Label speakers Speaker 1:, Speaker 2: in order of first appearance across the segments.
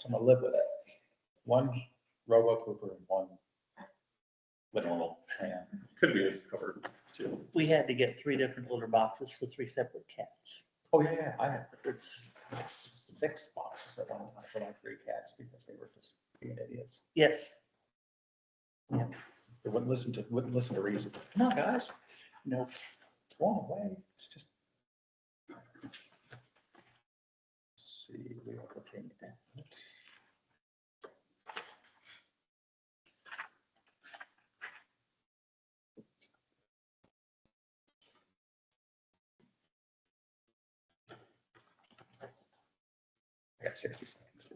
Speaker 1: I'm gonna live with it. One robo pooper and one
Speaker 2: Normal.
Speaker 1: tram.
Speaker 2: Could be as covered too.
Speaker 3: We had to get 3 different litter boxes for 3 separate cats.
Speaker 1: Oh, yeah, I had, it's 6 boxes at one time for my 3 cats because they were just being idiots.
Speaker 3: Yes.
Speaker 1: They wouldn't listen to reason. Come on, guys,
Speaker 3: No.
Speaker 1: it's going away. It's just. Let's see, we are looking at. I got 60 seconds.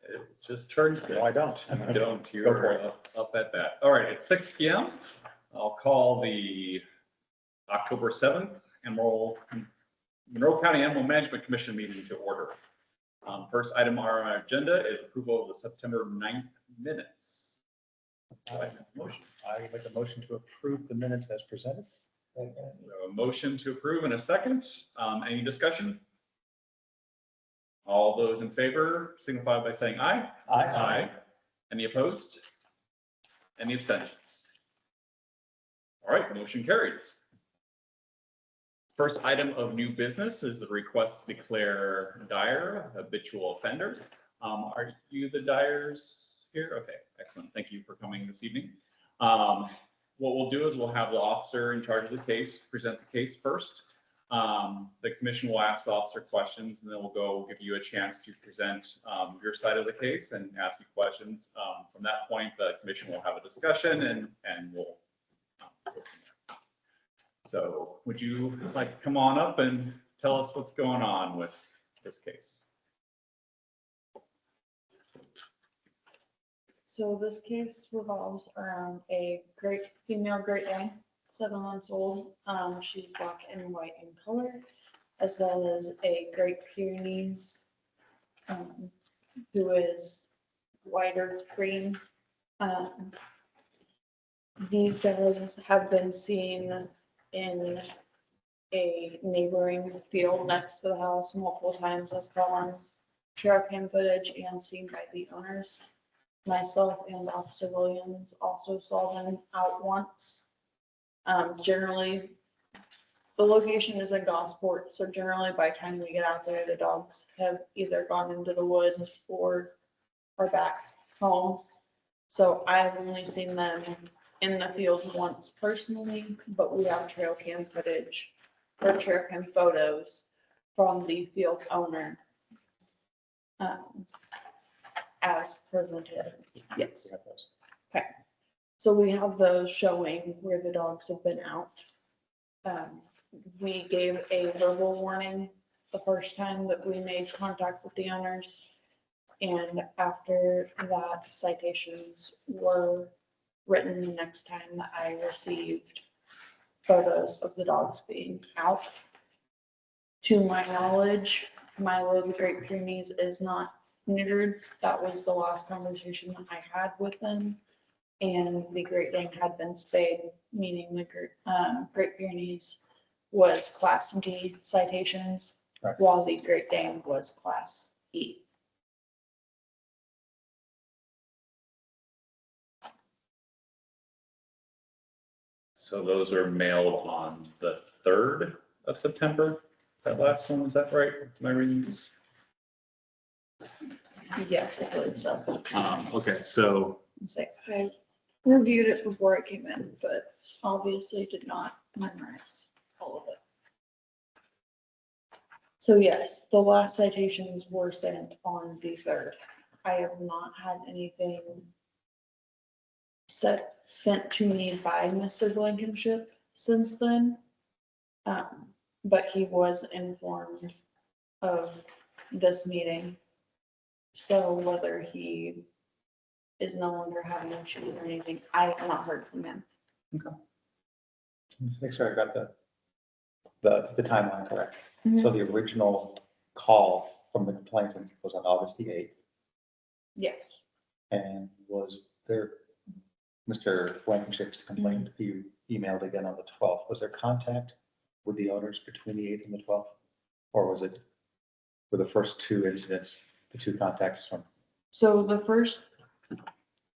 Speaker 2: It just turned.
Speaker 1: No, I don't.
Speaker 2: You don't,
Speaker 1: Go for
Speaker 2: you're
Speaker 1: it.
Speaker 2: up at that. All right, it's 6 PM. I'll call the October 7th Monroe County Animal Management Commission meeting to order. First item on our agenda is approval of the September 9th minutes. Motion.
Speaker 1: I make a motion to approve the minutes as presented.
Speaker 2: We have a motion to approve in a second. Any discussion? All those in favor signify by saying aye. Aye. Any opposed? Any abstentions? All right, the motion carries. First item of new business is the request to declare Dyer a habitual offender. Are you the Dyers here? Okay, excellent. Thank you for coming this evening. What we'll do is we'll have the officer in charge of the case present the case first. The commission will ask the officer questions, and then we'll give you a chance to present your side of the case and ask you questions. From that point, the commission will have a discussion and we'll go from there. So would you like to come on up and tell us what's going on with this case?
Speaker 4: So this case revolves around a female Great Dane, 7 months old. She's black and white in color, as well as a Great Pyrenees, who is whiter cream. These dogs have been seen in a neighboring field next to the house multiple times as caught on trail cam footage and seen by the owners. Myself and Officer Williams also saw them out once. Generally, the location is in Gosport, so generally by the time we get out there, the dogs have either gone into the woods or are back home. So I've only seen them in the field once personally, but we have trail cam footage or trail cam photos from the field owner. As presented, yes. Okay, so we have those showing where the dogs have been out. We gave a verbal warning the first time that we made contact with the owners. And after that, citations were written the next time that I received photos of the dogs being out. To my knowledge, Milo the Great Pyrenees is not neutered. That was the last conversation that I had with them. And the Great Dane had been spayed, meaning the Great Pyrenees was Class D citations,
Speaker 1: Right.
Speaker 4: while the Great Dane was Class E.
Speaker 2: So those are mailed on the 3rd of September. That last one, is that right? Am I reading this?
Speaker 4: Yes, I believe so.
Speaker 2: Okay, so
Speaker 4: I reviewed it before I came in, but obviously did not memorize all of it. So yes, the last citations were sent on the 3rd. I have not had anything sent to me by Mr. Blankenship since then. But he was informed of this meeting. So whether he is no longer having issues or anything, I have not heard from him.
Speaker 1: Let's make sure I got the timeline correct. So the original call from the complainant was on August the 8th,
Speaker 4: Yes,
Speaker 1: and was there, Mr. Blankenship's complaint, he emailed again on the 12th. Was there contact with the owners between the 8th and the 12th? Or was it, were the first two incidents, the two contacts from,
Speaker 4: So the first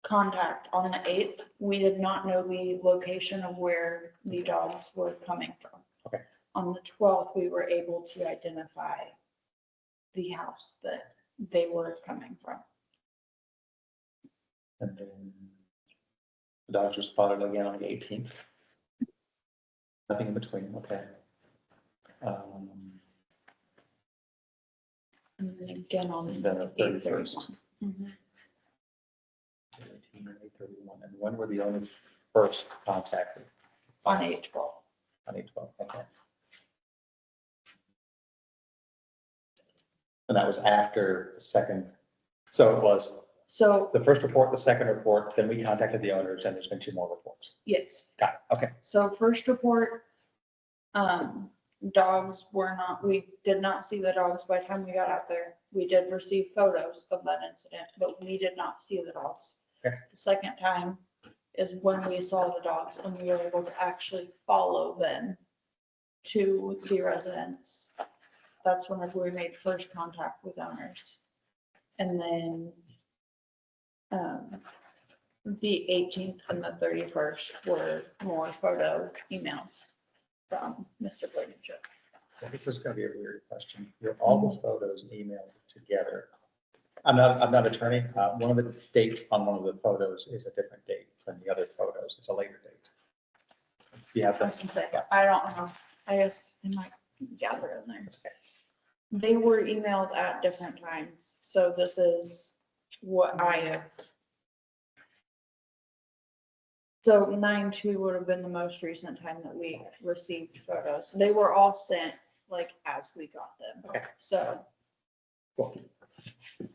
Speaker 4: contact on the 8th, we did not know the location of where the dogs were coming from.
Speaker 1: Okay.
Speaker 4: On the 12th, we were able to identify the house that they were coming from.
Speaker 1: and then the dogs were spotted again on the 18th? Nothing in between, okay.
Speaker 4: And then again on
Speaker 1: The
Speaker 4: the
Speaker 1: 31st.
Speaker 4: 8/31.
Speaker 1: 18 and 8/31, and when were the owners first contacted?
Speaker 4: On 8/12.
Speaker 1: On 8/12, okay. And that was after the second, so it was
Speaker 4: So,
Speaker 1: the first report, the second report, then we contacted the owners, and there's been two more reports.
Speaker 4: yes.
Speaker 1: Got it, okay.
Speaker 4: So first report, dogs were not, we did not see the dogs by the time we got out there. We did receive photos of that incident, but we did not see the dogs.
Speaker 1: Okay.
Speaker 4: The second time is when we saw the dogs and we were able to actually follow them to the residence. That's whenever we made first contact with owners. And then, the 18th and the 31st were more photo emails from Mr. Blankenship.
Speaker 1: So this is gonna be a weird question. You're all the photos emailed together. I'm not an attorney. One of the dates on one of the photos is a different date than the other photos. It's a later date. You have
Speaker 4: I
Speaker 1: that?
Speaker 4: can say,
Speaker 1: Yeah.
Speaker 4: I don't know, I guess they might gather in there.
Speaker 1: That's okay.
Speaker 4: They were emailed at different times, so this is what I have. So 9/2 would have been the most recent time that we received photos. They were all sent like as we got them.
Speaker 1: Okay.
Speaker 4: So.
Speaker 1: Cool.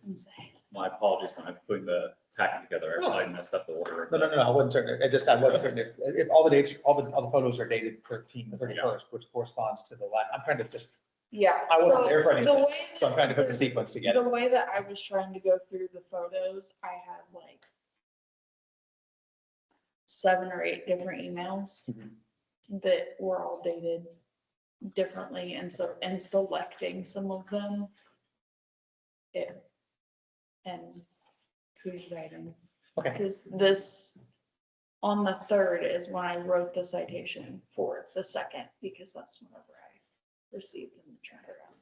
Speaker 4: let's see.
Speaker 2: My apologies when I'm putting the packet together. I probably messed up the order. of
Speaker 1: No,
Speaker 2: the-
Speaker 1: I wasn't certain. I wasn't certain if all the dates, all the photos are dated 13, the 31st, which corresponds to the last, I'm trying to just,
Speaker 4: Yeah.
Speaker 1: I wasn't
Speaker 4: so
Speaker 1: there for any
Speaker 4: the
Speaker 1: of this,
Speaker 4: way
Speaker 1: so I'm trying to put the
Speaker 4: that-
Speaker 1: sequence together.
Speaker 4: The way that I was trying to go through the photos, I had like 7 or 8 different emails
Speaker 1: Mhm.
Speaker 4: that were all dated differently. And so, in selecting some of them, and who's writing,
Speaker 1: Okay,
Speaker 4: because this, on the 3rd is when I wrote the citation for the 2nd, because that's whenever I received them and turned around.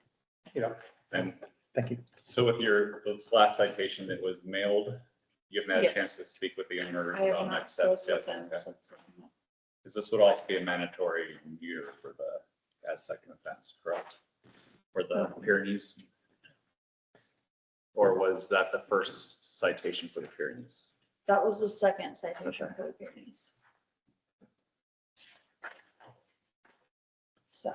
Speaker 1: you know,
Speaker 2: And
Speaker 1: thank you.
Speaker 2: so with this last citation that was mailed, you haven't had a
Speaker 4: Yes.
Speaker 2: chance to speak with the owner
Speaker 4: I have
Speaker 2: about
Speaker 4: not
Speaker 2: next steps
Speaker 4: spoke
Speaker 2: yet?
Speaker 4: with them
Speaker 2: Okay.
Speaker 4: since then.
Speaker 2: Because this would also be a mandatory year for the, as second offense, correct? For the Pyrenees? Or was that the first citation for the Pyrenees?
Speaker 4: That was the second citation for the Pyrenees. So,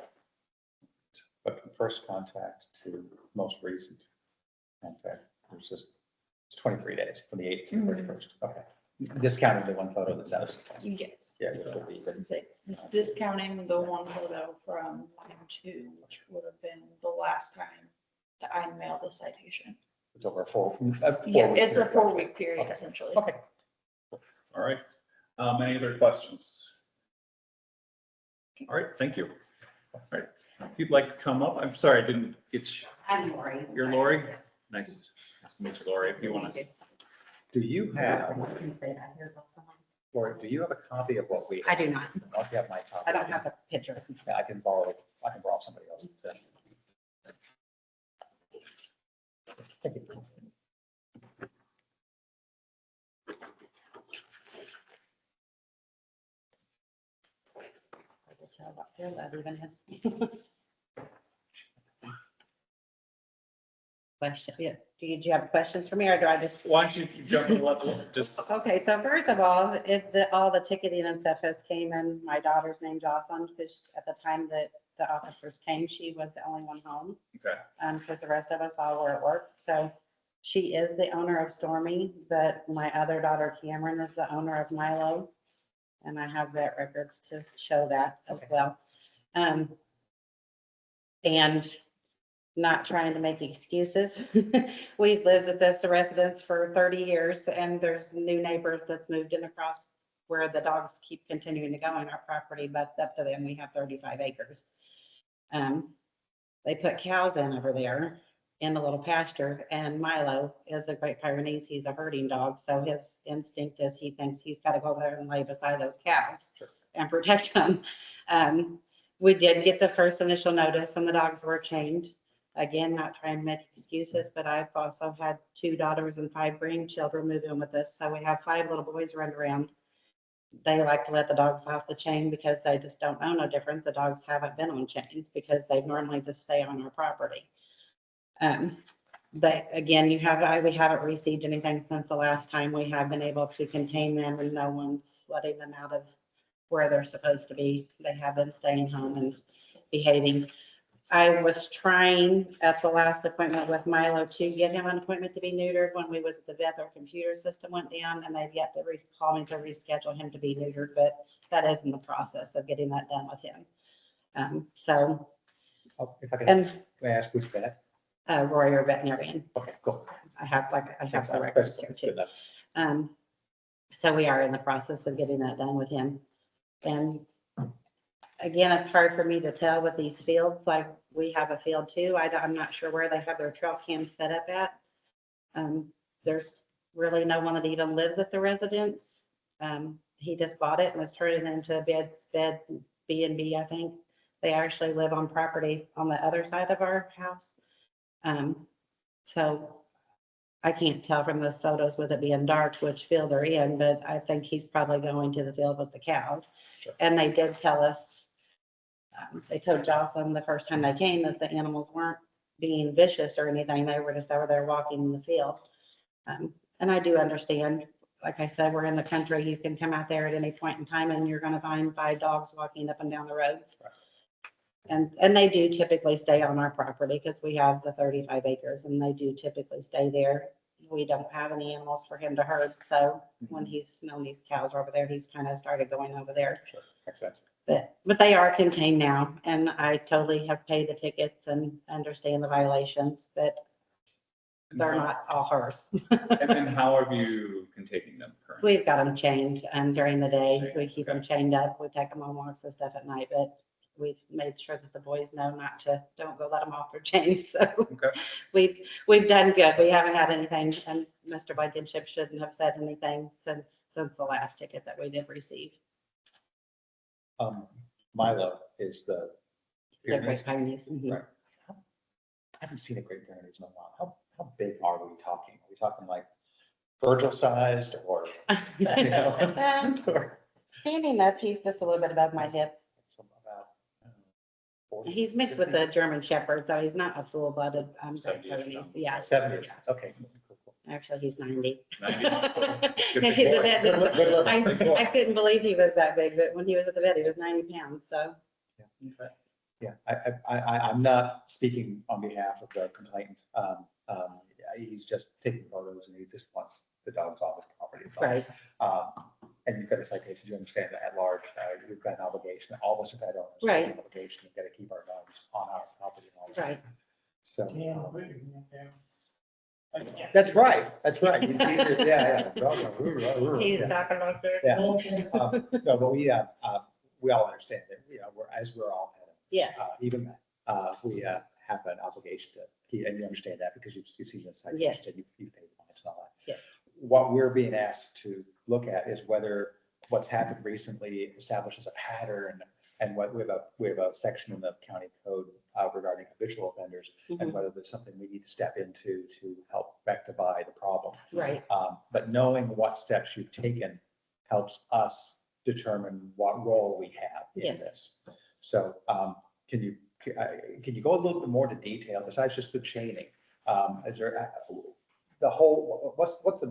Speaker 1: But from first contact to most recent contact, there's just, it's 23 days from the 8th to the
Speaker 4: Mhm.
Speaker 1: 31st. Okay. Discounting the one photo that's out of sequence.
Speaker 4: yes.
Speaker 1: Yeah, it would be, but
Speaker 4: Say, discounting the one photo from 9/2, which would have been the last time that I mailed the citation.
Speaker 1: it's over a 4.
Speaker 4: Yeah, it's a 4-week
Speaker 1: week
Speaker 4: period
Speaker 1: Okay.
Speaker 4: essentially.
Speaker 1: Okay.
Speaker 2: All right. Any other questions? All right, thank you. All right, if you'd like to come up, I'm sorry, I didn't get you.
Speaker 5: I'm Lori.
Speaker 2: You're Lori? Nice to meet you, Lori. If you want to,
Speaker 1: Do you have,
Speaker 5: Can you say that here, Wilson?
Speaker 1: Lori, do you have a copy of what we?
Speaker 5: I do not.
Speaker 1: I'll have my copy.
Speaker 5: I don't have a picture.
Speaker 1: Yeah, I can borrow somebody else's. Thank you.
Speaker 5: I will show up here, that even has. Question, yeah, do you have questions for me, or do I just?
Speaker 2: why don't you jump in level, just,
Speaker 5: Okay, so first of all, all the ticketing and stuff has came in, my daughter's name Jocelyn, because at the time that the officers came, she was the only one home.
Speaker 2: okay,
Speaker 5: Because the rest of us all were at work, so she is the owner of Stormy, but my other daughter Cameron is the owner of Milo. And I have vet records to show that as well. And not trying to make excuses. We've lived at this residence for 30 years and there's new neighbors that's moved in across where the dogs keep continuing to go on our property, but it's up to them. We have 35 acres. They put cows in over there in a little pasture, and Milo is a Great Pyrenees. He's a herding dog, so his instinct is he thinks he's got to go there and lay beside those cows and protect them. We did get the first initial notice and the dogs were chained. Again, not trying to make excuses, but I've also had 2 daughters and 5 grandchildren move in with us. So we have 5 little boys running around. They like to let the dogs off the chain because they just don't know no different. The dogs haven't been on chains because they normally just stay on our property. But again, we haven't received anything since the last time. We have been able to contain them and no one's letting them out of where they're supposed to be. They have been staying home and behaving. I was trying at the last appointment with Milo to get him an appointment to be neutered. When we was at the vet, our computer system went down and they've yet to call me to reschedule him to be neutered, but that is in the process of getting that done with him. So,
Speaker 1: Oh, if I can,
Speaker 5: and
Speaker 1: may I ask which vet?
Speaker 5: Royer Veterinarian,
Speaker 1: Okay, cool.
Speaker 5: I have the
Speaker 1: Excellent.
Speaker 5: records
Speaker 1: That's
Speaker 5: there
Speaker 1: good
Speaker 5: too.
Speaker 1: enough.
Speaker 5: So we are in the process of getting that done with him. And again, it's hard for me to tell with these fields, like we have a field too. I'm not sure where they have their trail cams set up at. There's really no one that even lives at the residence. He just bought it and was turning it into a bed B&B, I think. They actually live on property on the other side of our house. So I can't tell from those photos with it being dark which field they're in, but I think he's probably going to the field with the cows.
Speaker 1: Sure.
Speaker 5: And they did tell us, they told Jocelyn the first time they came that the animals weren't being vicious or anything. They were just over there walking in the field. And I do understand, like I said, we're in the country. You can come out there at any point in time and you're going to find 5 dogs walking up and down the roads.
Speaker 1: Right.
Speaker 5: And they do typically stay on our property because we have the 35 acres and they do typically stay there. We don't have any animals for him to herd. So when he's known these cows are over there, he's kind of started going over there.
Speaker 1: Sure, makes sense.
Speaker 5: But they are contained now and I totally have paid the tickets and understand the violations, but they're not all hers.
Speaker 2: And then how are you containing them currently?
Speaker 5: We've got them chained during the day. We keep them chained up. We take them on walks and stuff at night, but we've made sure that the boys know don't go let them off their chains. So
Speaker 2: Okay.
Speaker 5: we've done good. We haven't had anything, and Mr. Blankenship shouldn't have said anything since the last ticket that we did receive.
Speaker 1: Milo is the.
Speaker 5: The Great Pyrenees.
Speaker 1: Right. I haven't seen a Great Pyrenees in a while. How big are we talking? Are we talking like Virgil sized or, you know? or
Speaker 5: Standing up, he's just a little bit above my hip.
Speaker 1: some about, I don't know, 40,
Speaker 5: He's mixed with the German Shepherd, so he's not a full-blooded Great
Speaker 2: 70-ish
Speaker 5: Pyrenees.
Speaker 2: pounds.
Speaker 5: Yeah.
Speaker 1: 70. Okay. Cool, cool.
Speaker 5: Actually, he's 90.
Speaker 2: 90. Good
Speaker 5: He's
Speaker 2: big
Speaker 5: a
Speaker 2: boy.
Speaker 5: vet.
Speaker 1: Good look, good look. Big boy.
Speaker 5: I couldn't believe he was that big, but when he was at the vet, he was 90 pounds, so.
Speaker 1: Yeah, I'm not speaking on behalf of the complainant. He's just taking photos and he just wants the dogs off his property. That's all.
Speaker 5: Right,
Speaker 1: And you've got a citation, you understand that at large, you've got an obligation, all of us are pet owners. have
Speaker 5: Right.
Speaker 1: an obligation, we've got to keep our dogs on our property. and all that.
Speaker 5: right.
Speaker 1: So. That's right, that's right. It's easier, yeah, yeah.
Speaker 5: He's
Speaker 1: Yeah.
Speaker 5: talking about this.
Speaker 1: Yeah. No, but we all understand that, you know, we're all pet owners.
Speaker 5: Yes,
Speaker 1: Even we have an obligation to keep, and you understand that because you've seen the
Speaker 5: Yes.
Speaker 1: citations and you've paid the fines and all that.
Speaker 5: Yes.
Speaker 1: What we're being asked to look at is whether what's happened recently establishes a pattern, and what we have a section in the county code regarding habitual offenders, and
Speaker 5: Mhm.
Speaker 1: whether there's something we need to step into to help rectify the problem.
Speaker 5: right,
Speaker 1: But knowing what steps you've taken helps us determine what role we have in
Speaker 5: Yes.
Speaker 1: this. So can you go a little bit more to detail besides just the chaining? Is there the whole, what's a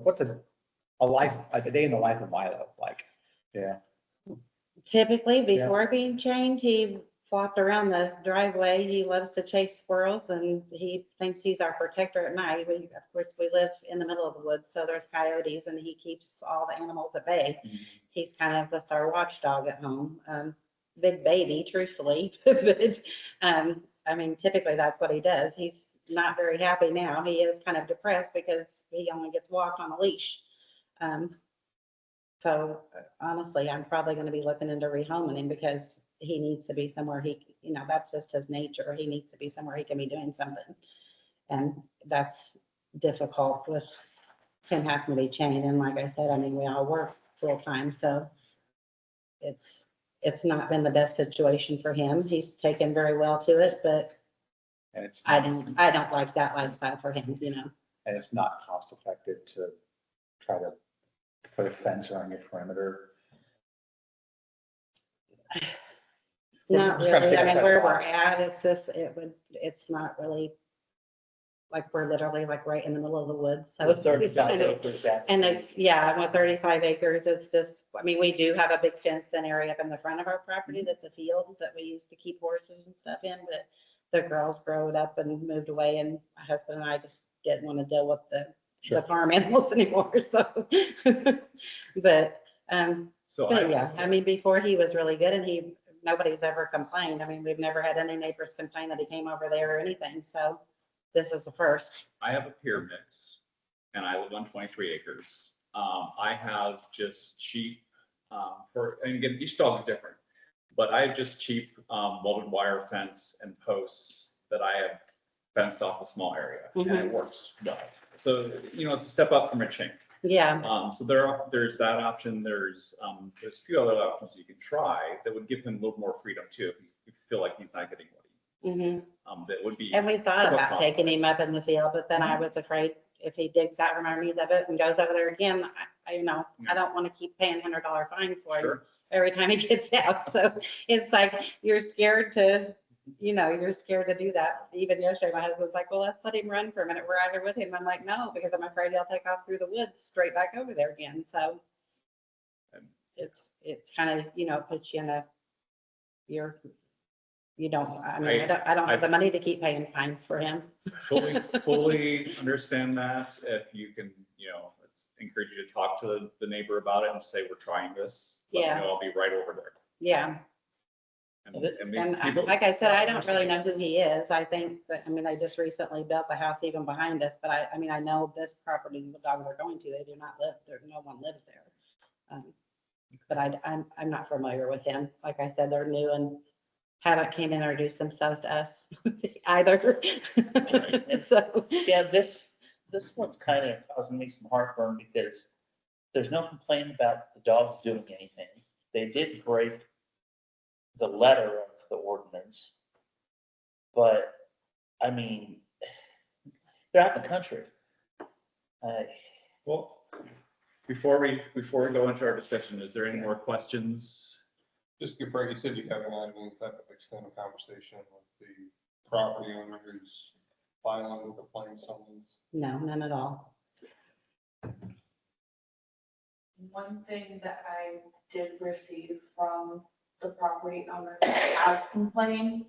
Speaker 1: day in the life of Milo like? Yeah,
Speaker 5: typically before being chained, he flopped around the driveway. He loves to chase squirrels and he thinks he's our protector at night. Of course, we live in the middle of the woods, so there's coyotes and he keeps all the animals at bay. He's kind of just our watchdog at home. Big baby, truthfully, but I mean, typically that's what he does. He's not very happy now. He is kind of depressed because he only gets walked on a leash. So honestly, I'm probably gonna be looking into rehoming him because he needs to be somewhere that's just his nature. He needs to be somewhere he can be doing something. And that's difficult with him having to be chained. And like I said, I mean, we all work full time, so it's not been the best situation for him. He's taken very well to it, but
Speaker 1: And it's,
Speaker 5: I don't like that lifestyle for him,
Speaker 1: and it's not cost effective to try to put a fence around your perimeter.
Speaker 5: Not
Speaker 1: Just trying to
Speaker 5: really.
Speaker 1: think
Speaker 5: I mean,
Speaker 1: outside
Speaker 5: where
Speaker 1: the
Speaker 5: we're
Speaker 1: box.
Speaker 5: at, it's not really, like, we're literally like right in the middle of the woods, so.
Speaker 3: With
Speaker 5: it's
Speaker 3: 35
Speaker 5: kind of-
Speaker 3: acres. that-
Speaker 5: And it's, yeah, with 35 acres, it's just, I mean, we do have a big fenced in area up in the front of our property that's a field that we used to keep horses and stuff in, but the girls growed up and moved away, and my husband and I just didn't want to deal with the
Speaker 1: Sure.
Speaker 5: farm animals anymore, so. But,
Speaker 2: So
Speaker 5: but
Speaker 2: I,
Speaker 5: yeah, I mean, before he was really good and nobody's ever complained. I mean, we've never had any neighbors complain that he came over there or anything, so this is the first.
Speaker 2: I have a peer mix and I live on 23 acres. I have just cheap, and again, each dog's different, but I have just cheap welded wire fence and posts that I have fenced off a small area and it works well. So, it's a step up from a chain.
Speaker 5: Yeah,
Speaker 2: So there's that option. There's a few other options you can try that would give him a little more freedom too, if you feel like he's not getting what he needs.
Speaker 5: mhm.
Speaker 2: That would be.
Speaker 5: And we thought
Speaker 2: somewhat
Speaker 5: about taking
Speaker 2: complicated.
Speaker 5: him up in the field, but then I was afraid if he digs out from underneath of it and goes over there again, I don't want to keep paying $100 fines for him
Speaker 2: Sure.
Speaker 5: every time he gets out. So it's like, you're scared to do that. Even yesterday, my husband's like, well, let's let him run for a minute. We're out here with him. I'm like, no, because I'm afraid he'll take off through the woods straight back over there again. So it's kind of, puts you in I don't have the money to keep paying fines for him.
Speaker 2: Fully understand that. If you can, let's encourage you to talk to the neighbor about it and say, we're trying this. Let me
Speaker 5: Yeah.
Speaker 2: know, I'll be right over there.
Speaker 5: Yeah. And like I said, I don't really know who he is. I think that, I just recently built the house even behind us, but I know this property the dogs are going to, they do not live there. No one lives there. But I'm not familiar with him. Like I said, they're new and haven't came and introduced themselves to us either. So,
Speaker 3: Yeah, this one's kind of causing me some heartburn because there's no complaint about the dogs doing anything. They did break the letter of the ordinance, but they're out in the country.
Speaker 2: Well, before we go into our discussion, is there any more questions?
Speaker 6: Just before, you said you haven't had any type of extended conversation with the property owner who's filing the complaint summons.
Speaker 5: no, none at all.
Speaker 4: One thing that I did receive from the property owner that has complained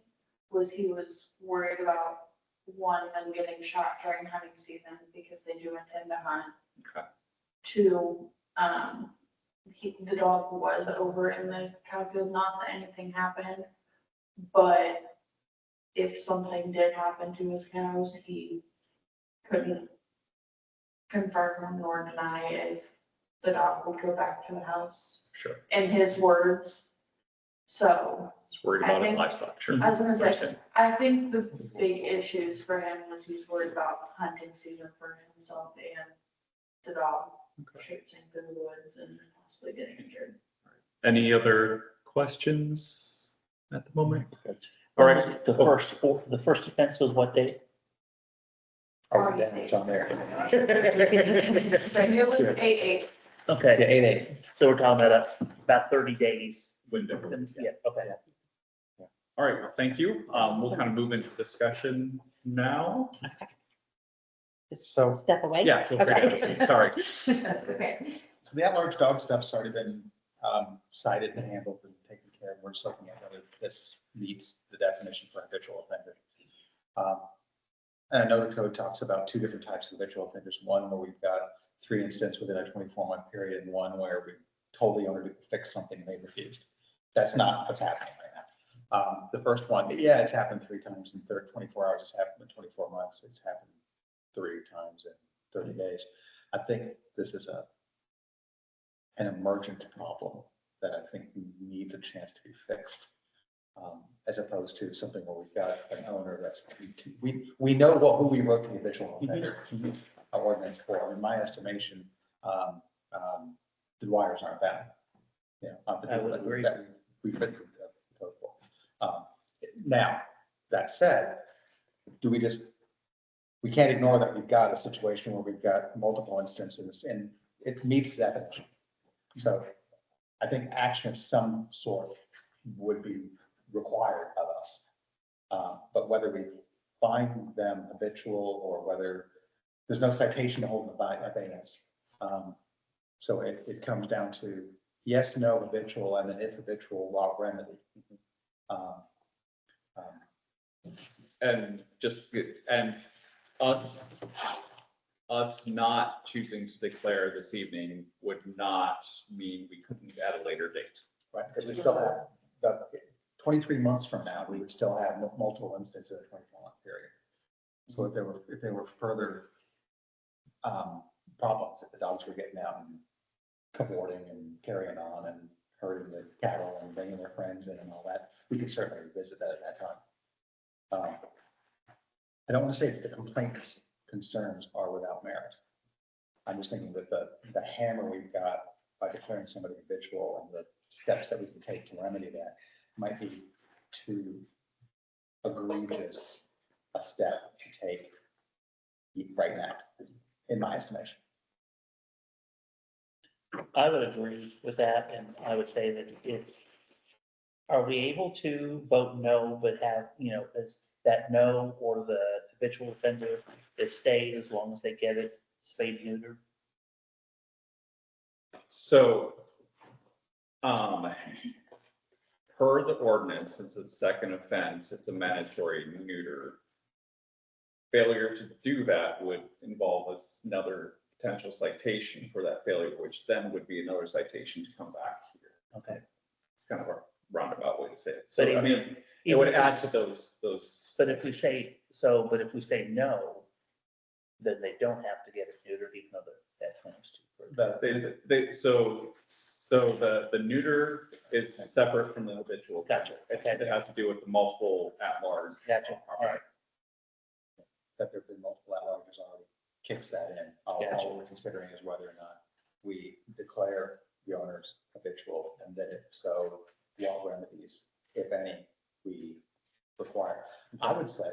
Speaker 4: was he was worried about them getting shot during hunting season because they do intend to hunt.
Speaker 2: Okay.
Speaker 4: Two, the dog was over in the cow field, not that anything happened, but if something did happen to his cows, he couldn't confirm nor deny if the dog would go back to the house,
Speaker 2: Sure.
Speaker 4: in his words. So
Speaker 2: He's worried about his livestock, sure.
Speaker 4: I was gonna say,
Speaker 2: Understand.
Speaker 4: I think the big issues for him was he's worried about hunting season for himself and the dog shooting through the woods and possibly getting injured.
Speaker 2: Any other questions at the moment? All right.
Speaker 3: The first offense was what date?
Speaker 1: Oh, yeah, it's on there.
Speaker 4: It was 8/8.
Speaker 3: Okay,
Speaker 1: Yeah, 8/8.
Speaker 3: so we're talking about 30 days.
Speaker 2: Window.
Speaker 3: Yeah, okay.
Speaker 2: All right, well, thank you. We'll kind of move into discussion now.
Speaker 1: So,
Speaker 5: Step away.
Speaker 2: Yeah, feel free to have a
Speaker 5: Okay.
Speaker 2: seat. Sorry.
Speaker 4: That's okay.
Speaker 1: so the at-large dog stuff's already been cited and handled and taken care of. We're just looking at whether this meets the definition for habitual offender. And I know the code talks about two different types of habitual offenders. One where we've got 3 incidents within a 24-month period, and one where we told the owner to fix something and they refused. That's not what's happening right now. The first one, yeah, it's happened 3 times in 24 hours. It's happened in 24 months. It's happened 3 times in 30 days. I think this is an emergent problem that I think needs a chance to be fixed. As opposed to something where we've got an owner that's, we know who we wrote the habitual offender ordinance for. In my estimation, the Dwyers aren't that. You know, aren't the
Speaker 3: I
Speaker 1: people
Speaker 3: would
Speaker 1: that
Speaker 3: agree.
Speaker 1: we've written the code for. Now, that said, we can't ignore that we've got a situation where we've got multiple instances and it meets the definition. So I think action of some sort would be required of us. But whether we find them habitual or whether there's no citation to hold them by abeyance. So it comes down to yes, no, habitual, and then if habitual, law remedy.
Speaker 2: And us not choosing to declare this evening would not mean we couldn't at a later date.
Speaker 1: Right, because we still have, the 23 months from now, we would still have multiple instances in a 24-month period. So if there were further problems, if the dogs were getting out and cavorting and carrying on and herding the cattle and bringing their friends in and all that, we could certainly revisit that at that time. I don't want to say that the complaints concerns are without merit. I'm just thinking that the hammer we've got by declaring somebody habitual and the steps that we can take to remedy that might be too egregious a step to take right now, in my estimation.
Speaker 3: I would agree with that, and I would say that are we able to vote no, but have, is that no or the habitual offender is stayed as long as they get it spayed and neutered?
Speaker 2: So, per the ordinance, since it's second offense, it's a mandatory neuter. Failure to do that would involve another potential citation for that failure, which then would be another citation to come back here.
Speaker 1: Okay.
Speaker 2: It's kind of a roundabout way to say it.
Speaker 3: But
Speaker 2: So, I mean, it would add to those.
Speaker 3: But if we say no, then they don't have to get it neutered, even though that claims to.
Speaker 2: So the neuter is separate from the habitual.
Speaker 3: Gotcha. Okay.
Speaker 2: It has to do with the multiple at-large.
Speaker 3: Gotcha. All right.
Speaker 1: That there've been multiple at-larges already kicks that in. All
Speaker 3: Gotcha.
Speaker 1: we're considering is whether or not we declare the owners habitual, and then if so, what remedies, if any, we require. I would say,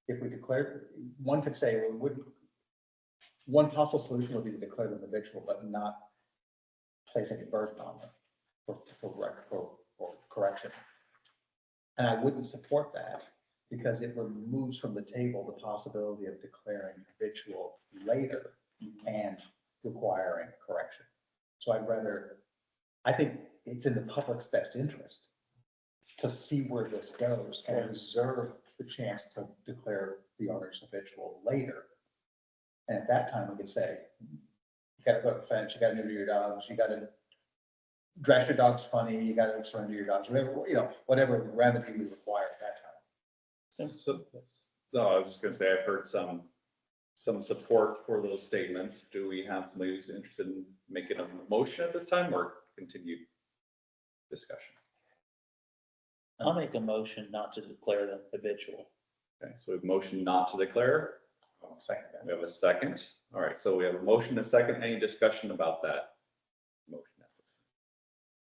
Speaker 1: if we declare, one could say, one possible solution would be to declare them habitual, but not place any burden on them for correction. And I wouldn't support that because it removes from the table the possibility of declaring habitual later and requiring correction. So I think it's in the public's best interest to see where this goes and reserve the chance to declare the owners habitual later. And at that time, we could say, you gotta put up a fence, you gotta neuter your dogs, you gotta dress your dogs funny, you gotta surrender your dogs, whatever remedy we require at that time.
Speaker 2: So, no, I was just gonna say, I've heard some support for those statements. Do we have somebody who's interested in making a motion at this time or continue discussion?
Speaker 3: I'll make a motion not to declare them habitual.
Speaker 2: Okay, so we have motion not to declare.
Speaker 1: I'll second that.
Speaker 2: We have a second. All right, so we have a motion, a second. Any discussion about that motion?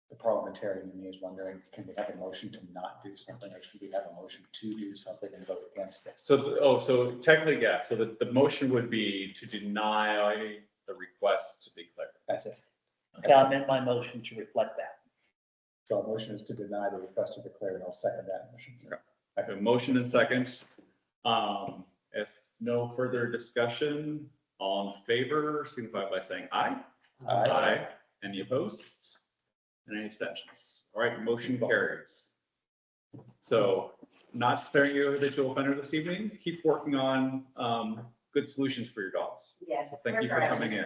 Speaker 1: The parliamentarian in me is wondering, can we have a motion to not do something, or should we have a motion to do something and vote against it?
Speaker 2: So technically, yeah, so the motion would be to deny the request to declare.
Speaker 1: That's it.
Speaker 3: Okay, I'll amend my motion to reflect that.
Speaker 1: So a motion is to deny the request to declare, and I'll second that motion.
Speaker 2: I have a motion and second. If no further discussion, all in favor, signify by saying aye.
Speaker 1: Aye.
Speaker 2: Any opposed? And any abstentions? All right, motion carries. So not declaring you a habitual offender this evening, keep working on good solutions for your dogs.
Speaker 5: Yes.
Speaker 2: So thank you for coming in.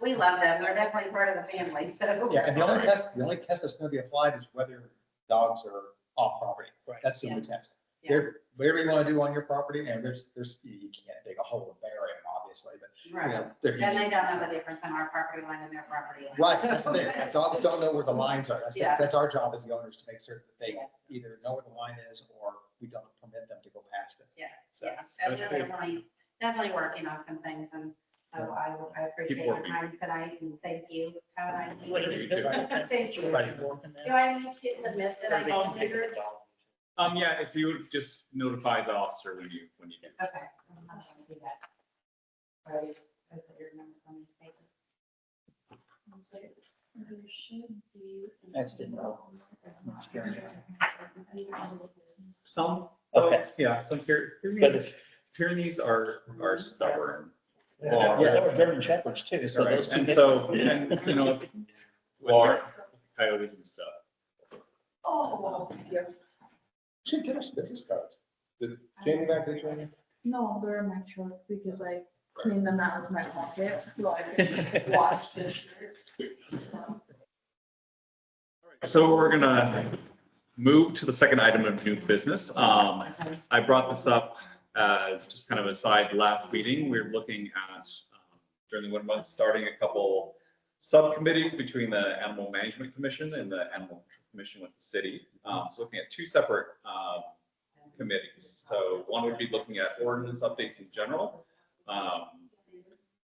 Speaker 5: We love them. They're definitely part of the family, so.
Speaker 1: Yeah, and the only test that's gonna be applied is whether dogs are off property.
Speaker 3: Right.
Speaker 1: That's the only test.
Speaker 5: Yeah.
Speaker 1: Whatever you wanna do on your property, and you can't dig a hole and bury them, obviously, but
Speaker 5: Right.
Speaker 1: they're
Speaker 5: Then they
Speaker 1: unique.
Speaker 5: don't know the difference in our property line and their property line.
Speaker 1: Right, that's the thing. Dogs don't know where the lines are.
Speaker 5: Yeah.
Speaker 1: That's our job as the owners to make certain that they
Speaker 5: Yeah.
Speaker 1: either know where the line is or we don't permit them to go past it.
Speaker 5: Yeah,
Speaker 1: So,
Speaker 5: yeah, and we're definitely working on some things, and so I appreciate your
Speaker 2: working.
Speaker 5: time tonight, and thank you. Have a nice
Speaker 3: What
Speaker 5: evening.
Speaker 3: it does-
Speaker 5: Thank you.
Speaker 3: Everybody working
Speaker 5: Do
Speaker 3: there?
Speaker 5: I need to submit that I
Speaker 3: Everybody
Speaker 5: don't
Speaker 3: take
Speaker 5: measure?
Speaker 3: a dog.
Speaker 2: Yeah, if you would just notify the officer when you do.
Speaker 5: Okay. I'm not gonna do that. Right, I said your number on this paper.
Speaker 4: There should be.
Speaker 3: I just didn't know.
Speaker 2: Some
Speaker 3: Okay.
Speaker 2: dogs, yeah, some
Speaker 3: But
Speaker 2: Pyrenees are stubborn.
Speaker 3: Well,
Speaker 2: Yeah.
Speaker 3: there were German shepherds too, so
Speaker 2: Right,
Speaker 3: those two.
Speaker 2: and so, and, you know,
Speaker 3: Or-
Speaker 2: coyotes and stuff.
Speaker 4: Oh, yeah.
Speaker 1: Should get us business cards.
Speaker 6: Did Jamie back there, Jamie?
Speaker 4: No, they're in my truck because I clean them out with my pocket, so I can wash the shirt.
Speaker 2: So we're gonna move to the second item of new business. I brought this up as just kind of a side last meeting. We were looking at, during the winter months, starting a couple subcommittees between the Animal Management Commission and the Animal Control Commission with the city. So looking at two separate committees. So one would be looking at ordinance updates in general.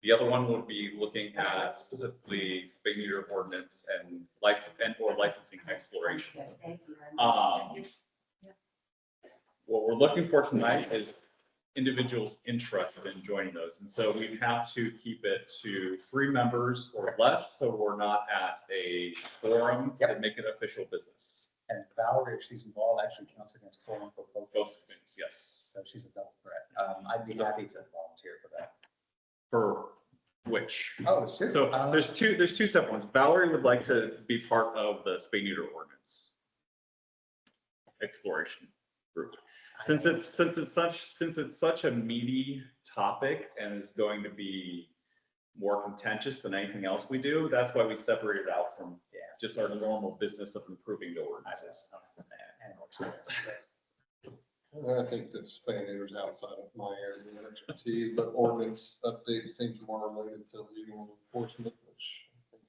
Speaker 2: The other one would be looking at specifically spay neuter ordinance and or licensing exploration. What we're looking for tonight is individuals interested in joining those. And so we'd have to keep it to 3 members or less, so we're not at a forum that make it official business.
Speaker 1: And Valerie, if she's involved, actually counts against quorum for both.
Speaker 2: Both things, yes.
Speaker 1: So she's a double threat. I'd be happy to volunteer for that.
Speaker 2: For which?
Speaker 1: Oh, it's just.
Speaker 2: So there's two separate ones. Valerie would like to be part of the spay neuter ordinance exploration group. Since it's such a meaty topic and is going to be more contentious than anything else we do, that's why we separate it out from just our normal business of improving the ordinances.
Speaker 6: I think that spay neuter's outside of my area of expertise, but ordinance updates seems more related to legal enforcement, which I think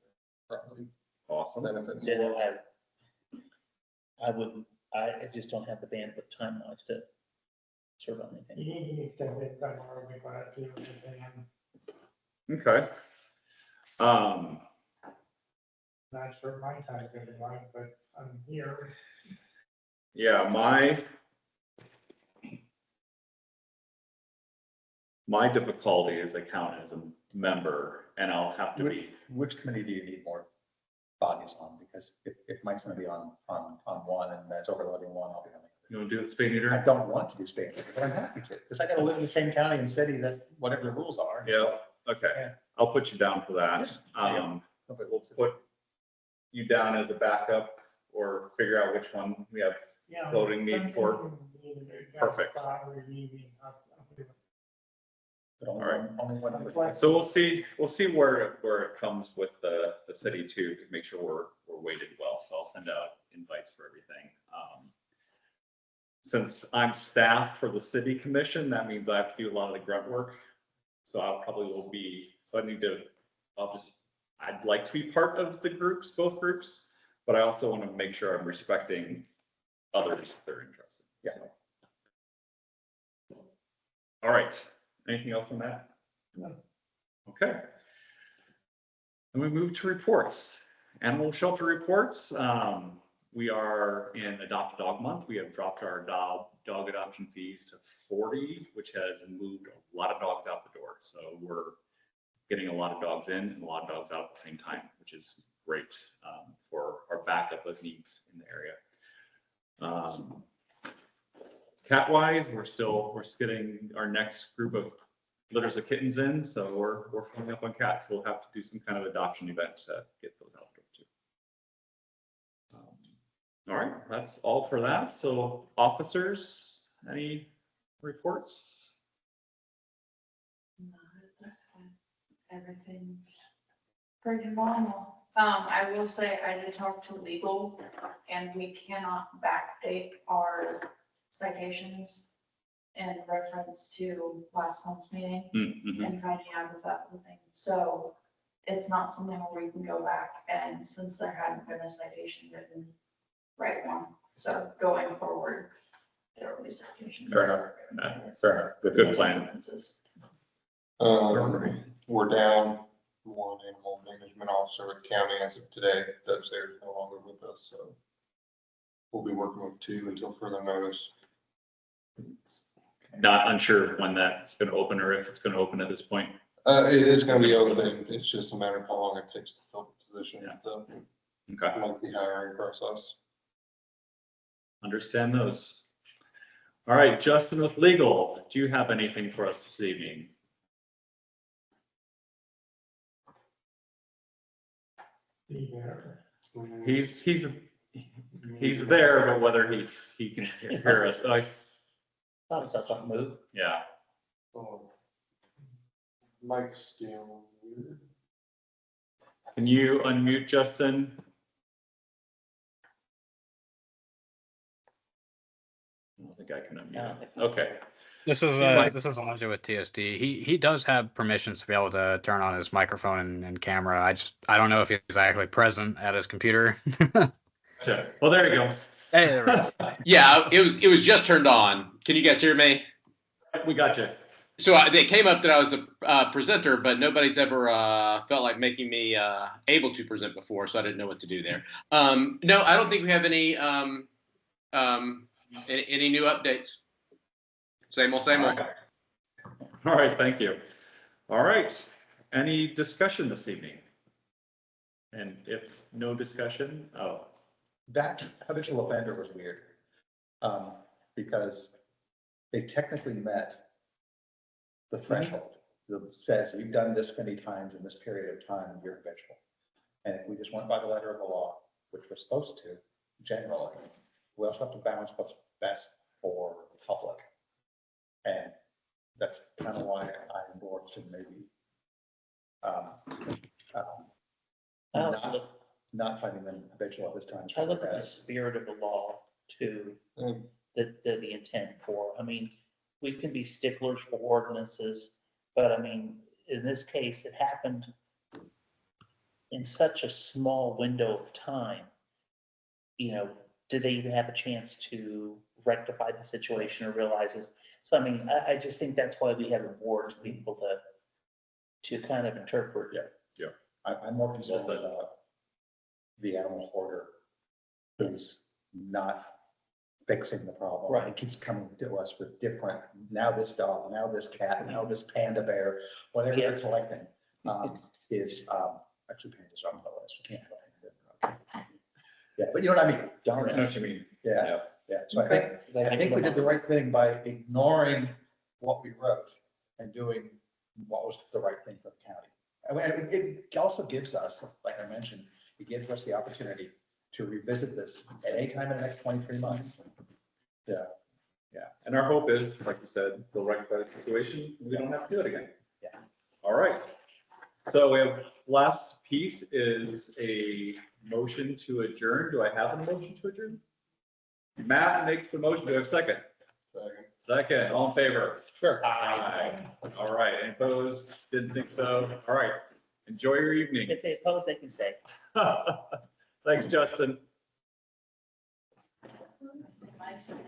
Speaker 6: probably
Speaker 2: Awesome.
Speaker 6: benefit
Speaker 3: Yeah,
Speaker 6: more.
Speaker 3: I wouldn't, I just don't have the bandwidth time-wise to serve on anything.
Speaker 2: Okay.
Speaker 7: Not sure my time's gonna be like, but I'm here.
Speaker 2: Yeah, my difficulty is I count as a member and I'll have to be,
Speaker 1: Which committee do you need more bodies on? Because if Mike's gonna be on one and that's overloading one, I'll be on the
Speaker 2: you know, do it spay
Speaker 1: I
Speaker 2: neuter?
Speaker 1: don't want to do spay neuter, but I'm happy to, because I gotta live in the same county and city that whatever the rules are.
Speaker 2: Yeah, okay.
Speaker 1: Yeah.
Speaker 2: I'll put you down for that.
Speaker 1: Yeah.
Speaker 2: We'll put you down as a backup or figure out which one we have
Speaker 7: Yeah.
Speaker 2: voting need for. Perfect.
Speaker 1: But only
Speaker 2: All right.
Speaker 1: only one other.
Speaker 2: So we'll see where it comes with the city too, to make sure we're weighted well. So I'll send out invites for everything. Since I'm staff for the city commission, that means I have to do a lot of the grunt work. So I'd like to be part of the groups, both groups, but I also want to make sure I'm respecting others if they're interested.
Speaker 1: Yeah.
Speaker 2: So. All right. Anything else on that?
Speaker 7: No.
Speaker 2: Okay. Then we move to reports. Animal shelter reports. We are in Adopt a Dog Month. We have dropped our dog adoption fees to 40, which has moved a lot of dogs out the door. So we're getting a lot of dogs in and a lot of dogs out at the same time, which is great for our backup of needs in the area. Cat-wise, we're getting our next group of litters of kittens in, so we're filling up on cats. We'll have to do some kind of adoption event to get those out there too. All right, that's all for that. So officers, any reports?
Speaker 4: Everything pretty normal. I will say I did talk to legal and we cannot backdate our citations in reference to last month's meeting
Speaker 2: Mhm.
Speaker 4: and finding out if that whole thing. So it's not something where we can go back, and since there hadn't been a citation written, write one. So going forward, there will be citation.
Speaker 2: Fair enough. No, fair enough. Good plan.
Speaker 6: We're down one animal management officer with the county as of today. Doug's there no longer with us, so we'll be working with 2 until further notice.
Speaker 2: Not unsure when that's going to open or if it's going to open at this point.
Speaker 6: It is gonna be open. It's just a matter of how long it takes to fill the position,
Speaker 2: Yeah.
Speaker 6: the
Speaker 2: Okay,
Speaker 6: lengthy hiring process.
Speaker 2: understand those. All right, Justin with legal, do you have anything for us this evening? He's there, but whether he can hear us, oh,
Speaker 3: Thought I saw something move.
Speaker 2: yeah.
Speaker 6: Oh. Mike's still weird.
Speaker 2: Can you unmute Justin? I don't think I can unmute him. Okay,
Speaker 8: This is
Speaker 2: Mike.
Speaker 8: this is Elijah with TSD. He does have permissions to be able to turn on his microphone and camera. I don't know if he's actually present at his computer.
Speaker 2: gotcha. Well, there he goes.
Speaker 8: Hey, there we go.
Speaker 9: Yeah, it was just turned on. Can you guys hear me?
Speaker 2: We got you.
Speaker 9: So it came up that I was a presenter, but nobody's ever felt like making me able to present before, so I didn't know what to do there. No, I don't think we have any new updates. Same old, same old.
Speaker 2: All right, thank you. All right, any discussion this evening? And if no discussion, oh,
Speaker 1: That habitual offender was weird. Because they technically met the threshold that says you've done this many times in this period of time, you're habitual. And if we just went by the letter of the law, which we're supposed to generally, we also have to balance what's best for the public. And that's kind of why I endorsed and maybe
Speaker 3: I also
Speaker 1: not,
Speaker 3: look,
Speaker 1: not finding them habitual at this time. is
Speaker 3: I look at the
Speaker 1: bad.
Speaker 3: spirit of the law too,
Speaker 6: Mm.
Speaker 3: the intent for, I mean, we can be sticklers for ordinances, but I mean, in this case, it happened in such a small window of time. You know, did they even have a chance to rectify the situation or realize this? So I mean, I just think that's why we have a board to be able to kind of interpret.
Speaker 1: I'm more concerned about the animal hoarder who's not fixing the problem.
Speaker 3: Right.
Speaker 1: He keeps coming to us with different, now this dog, now this cat, now this panda bear, whatever
Speaker 3: Yeah.
Speaker 1: they're collecting, is, actually pandas are on the list. We can't have a panda. Yeah, but you know what I mean? Darn
Speaker 2: I know
Speaker 1: it.
Speaker 2: what you mean.
Speaker 1: Yeah, yeah. So I think we did the right thing by ignoring what we wrote and doing what was the right thing for the county. And it also gives us, like I mentioned, it gives us the opportunity to revisit this at any time in the next 23 months. Yeah,
Speaker 2: Yeah, and our hope is, like you said, they'll rectify the situation, we don't have to do it again.
Speaker 1: Yeah.
Speaker 2: All right. So we have, last piece is a motion to adjourn. Do I have a motion to adjourn? Matt makes the motion. Do I have a second?
Speaker 6: Second.
Speaker 2: Second, all in favor?
Speaker 3: Sure.
Speaker 2: Aye. All right, any opposed? Didn't think so. All right, enjoy your evening.
Speaker 3: If they oppose, they can say.
Speaker 2: Thanks, Justin.
Speaker 4: My turn.